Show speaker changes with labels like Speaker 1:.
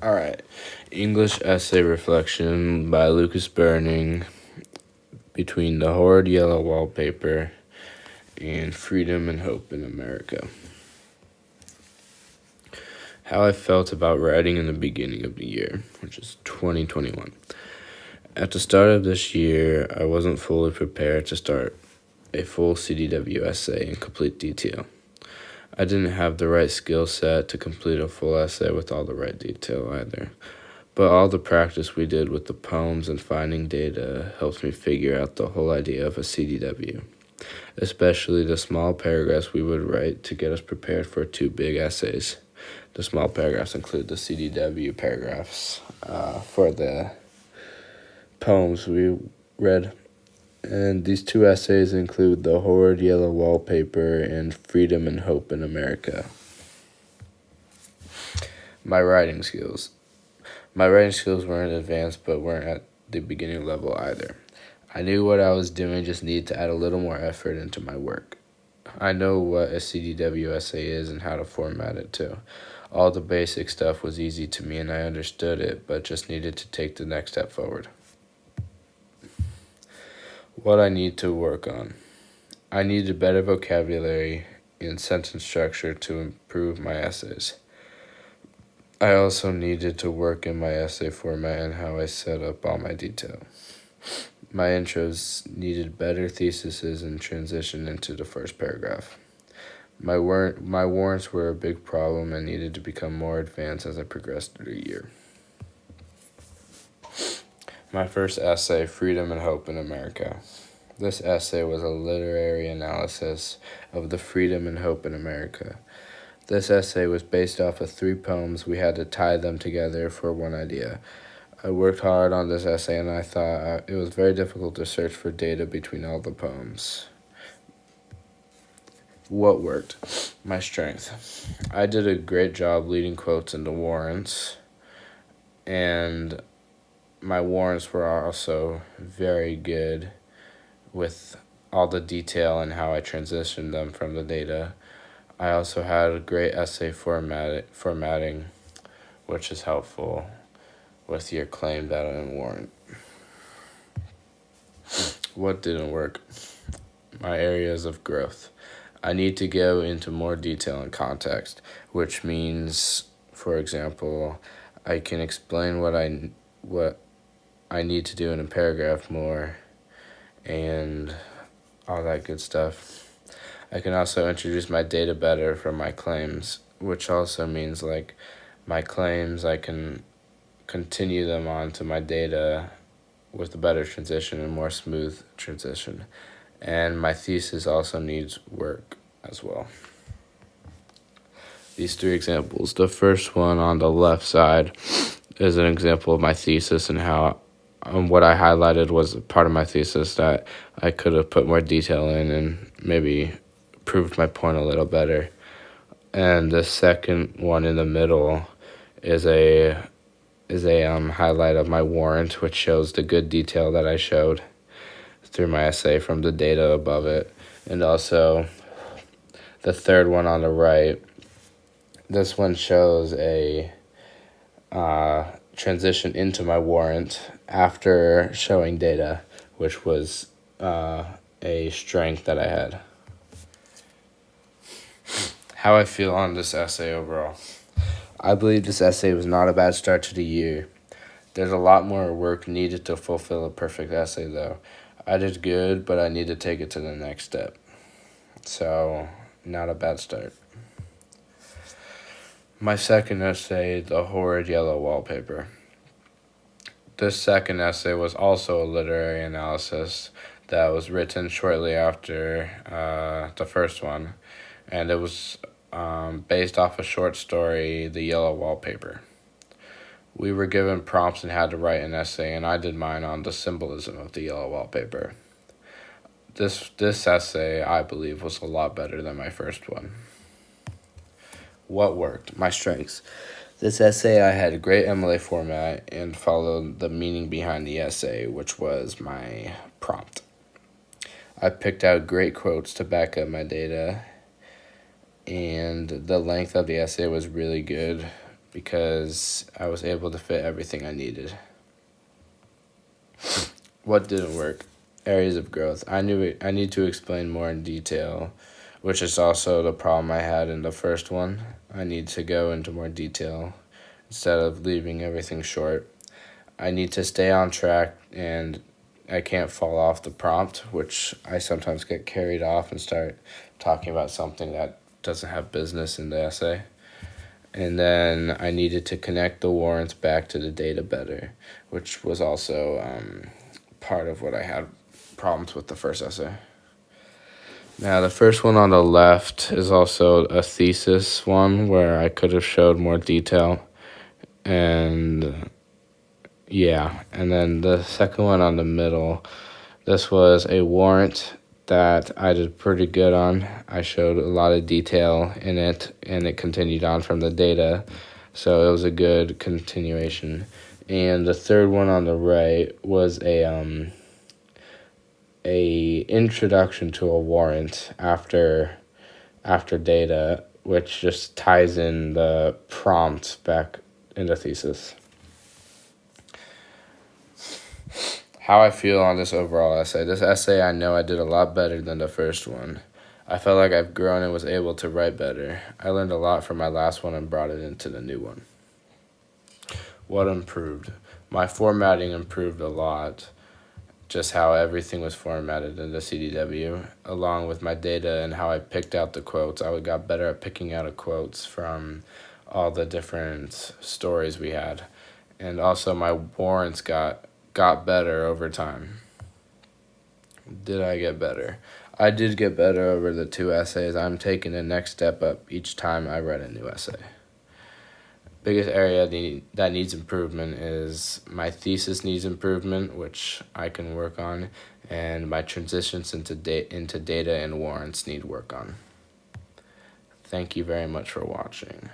Speaker 1: All right. English essay reflection by Lucas Burning between the horrid yellow wallpaper and freedom and hope in America. How I felt about writing in the beginning of the year, which is 2021. At the start of this year, I wasn't fully prepared to start a full CDW essay in complete detail. I didn't have the right skill set to complete a full essay with all the right detail either. But all the practice we did with the poems and finding data helps me figure out the whole idea of a CDW, especially the small paragraphs we would write to get us prepared for 2 big essays. The small paragraphs include the CDW paragraphs for the poems we read. And these 2 essays include The Horrid Yellow Wallpaper and Freedom and Hope in America. My writing skills. My writing skills weren't advanced, but weren't at the beginning level either. I knew what I was doing, just needed to add a little more effort into my work. I know what a CDW essay is and how to format it too. All the basic stuff was easy to me and I understood it, but just needed to take the next step forward. What I need to work on. I needed better vocabulary and sentence structure to improve my essays. I also needed to work in my essay format and how I set up all my detail. My intros needed better theses and transition into the first paragraph. My warrants were a big problem and needed to become more advanced as I progressed through the year. My first essay, Freedom and Hope in America. This essay was a literary analysis of the freedom and hope in America. This essay was based off of 3 poems. We had to tie them together for one idea. I worked hard on this essay and I thought it was very difficult to search for data between all the poems. What worked? My strength. I did a great job leading quotes into warrants, and my warrants were also very good with all the detail and how I transitioned them from the data. I also had a great essay formatting, which is helpful with your claim, data, and warrant. What didn't work? My areas of growth. I need to go into more detail and context, which means, for example, I can explain what I need to do in a paragraph more and all that good stuff. I can also introduce my data better from my claims, which also means like my claims, I can continue them onto my data with a better transition and more smooth transition. And my thesis also needs work as well. These 3 examples. The first one on the left side is an example of my thesis and how what I highlighted was part of my thesis that I could have put more detail in and maybe proved my point a little better. And the second one in the middle is a highlight of my warrant, which shows the good detail that I showed through my essay from the data above it. And also the third one on the right, this one shows a transition into my warrant after showing data, which was a strength that I had. How I feel on this essay overall. I believe this essay was not a bad start to the year. There's a lot more work needed to fulfill a perfect essay, though. I did good, but I need to take it to the next step. So, not a bad start. My second essay, The Horrid Yellow Wallpaper. This second essay was also a literary analysis that was written shortly after the first one, and it was based off a short story, The Yellow Wallpaper. We were given prompts and had to write an essay, and I did mine on the symbolism of the yellow wallpaper. This essay, I believe, was a lot better than my first one. What worked? My strengths. This essay, I had a great MLA format and followed the meaning behind the essay, which was my prompt. I picked out great quotes to back up my data, and the length of the essay was really good because I was able to fit everything I needed. What didn't work? Areas of growth. I need to explain more in detail, which is also the problem I had in the first one. I need to go into more detail instead of leaving everything short. I need to stay on track, and I can't fall off the prompt, which I sometimes get carried off and start talking about something that doesn't have business in the essay. And then I needed to connect the warrants back to the data better, which was also part of what I had problems with the first essay. Now, the first one on the left is also a thesis one where I could have showed more detail. And yeah, and then the second one on the middle, this was a warrant that I did pretty good on. I showed a lot of detail in it, and it continued on from the data, so it was a good continuation. And the third one on the right was a introduction to a warrant after data, which just ties in the prompt back in the thesis. How I feel on this overall essay. This essay, I know I did a lot better than the first one. I felt like I've grown and was able to write better. I learned a lot from my last one and brought it into the new one. What improved? My formatting improved a lot. Just how everything was formatted in the CDW, along with my data and how I picked out the quotes. I got better at picking out quotes from all the different stories we had. And also my warrants got better over time. Did I get better? I did get better over the two essays. I'm taking the next step up each time I write a new essay. Biggest area that needs improvement is my thesis needs improvement, which I can work on, and my transitions into data and warrants need work on. Thank you very much for watching.